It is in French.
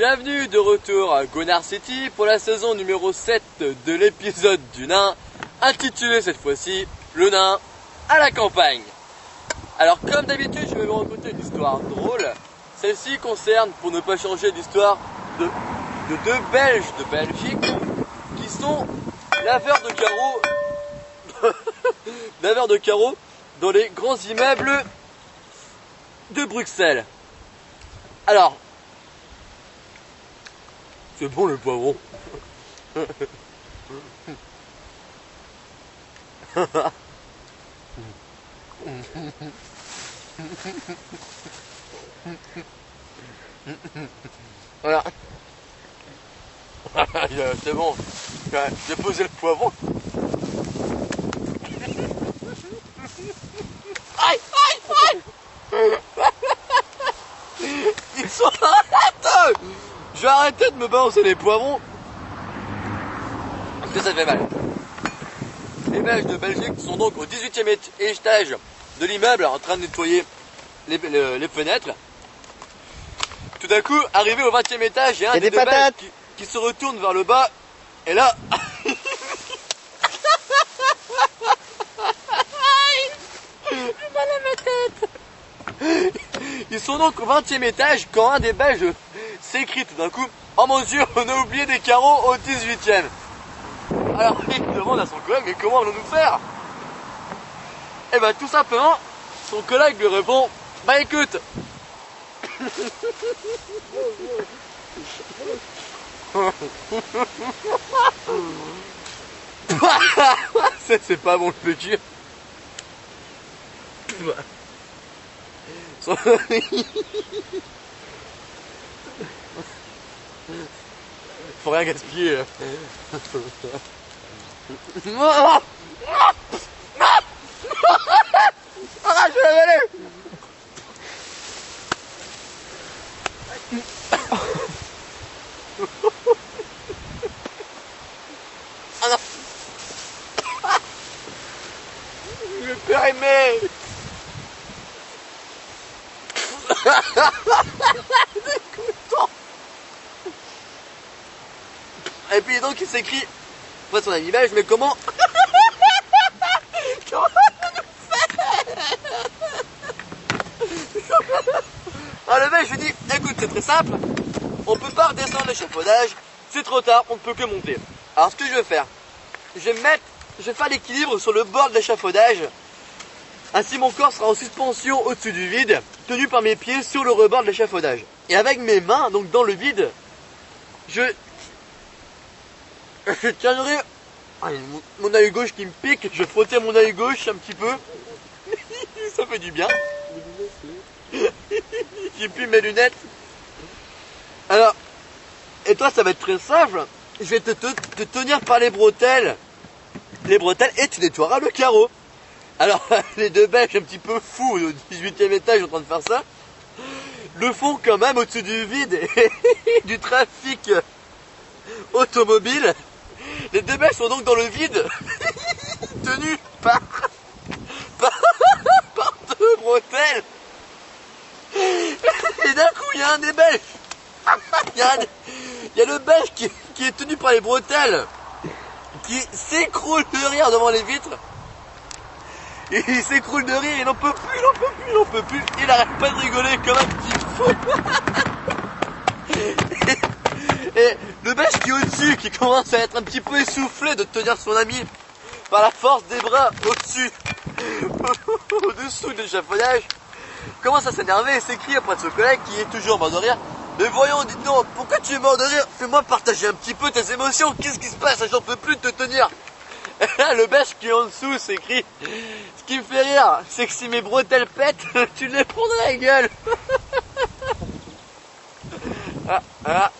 Bienvenue de retour à Gonard City pour la saison numéro 7 de l'épisode du nain, intitulé cette fois-ci Le nain à la campagne. Alors comme d'habitude, je vais vous raconter une histoire drôle. Celle-ci concerne, pour ne pas changer d'histoire, de deux Belges de Belgique qui sont laveurs de carreaux laveurs de carreaux dans les grands immeubles de Bruxelles. Alors, c'est bon le poivron. Voilà. C'est bon. J'ai posé le poivron. Aïe, aïe, aïe. Ils sont arrêtés. Je vais arrêter de me balancer les poivrons parce que ça fait mal. Les Belges de Belgique sont donc au 18e étage de l'immeuble en train de nettoyer les fenêtres. Tout d'un coup, arrivé au 20e étage, il y a un des deux Belges qui se retourne vers le bas et là... J'ai mal à ma tête. Ils sont donc au 20e étage quand un des Belges s'écrie tout d'un coup: oh mon Dieu, on a oublié des carreaux au 18e. Alors il demande à son collègue: mais comment allons-nous faire? Et ben tout simplement, son collègue lui répond: bah écoute, c'est pas bon le petit. Faut rien gaspiller. Ah, je vais avaler. Ah non. Le périmé. Et puis donc il s'écrit, après son ami belge: mais comment comment on fait? Alors le belge lui dit: écoute, c'est très simple, on peut pas redescendre l'échafaudage, c'est trop tard, on ne peut que monter. Alors ce que je vais faire, je vais faire l'équilibre sur le bord de l'échafaudage. Ainsi mon corps sera en suspension au-dessus du vide, tenu par mes pieds sur le rebord de l'échafaudage. Et avec mes mains, donc dans le vide, je tiendrai mon œil gauche qui me pique, je frottais mon œil gauche un petit peu. Ça fait du bien. J'ai plus mes lunettes. Alors, et toi ça va être très simple, je vais te tenir par les bretelles et tu nettoieras le carreau. Alors les deux Belges un petit peu fous au 18e étage en train de faire ça, le font quand même au-dessus du vide et du trafic automobile. Les deux Belges sont donc dans le vide, tenus par deux bretelles. Et d'un coup il y a un des Belges, il y a le Belge qui est tenu par les bretelles, qui s'écroule de rire devant les vitres. Et il s'écroule de rire, il n'en peut plus, il arrête pas de rigoler comme un petit fou. Et le Belge qui est au-dessus, qui commence à être un petit peu essoufflé de tenir son ami par la force des bras au-dessus, au-dessous de l'échafaudage, commence à s'énerver et s'écrie auprès de ce collègue qui est toujours mort de rire: mais voyons, dites-nous, pourquoi tu es mort de rire? Fais-moi partager un petit peu tes émotions, qu'est-ce qui se passe? J'en peux plus de te tenir. Et là, le Belge qui est en dessous s'écrie: ce qui me fait rire, c'est que si mes bretelles pètent, tu les prends dans la gueule. Ah, ah.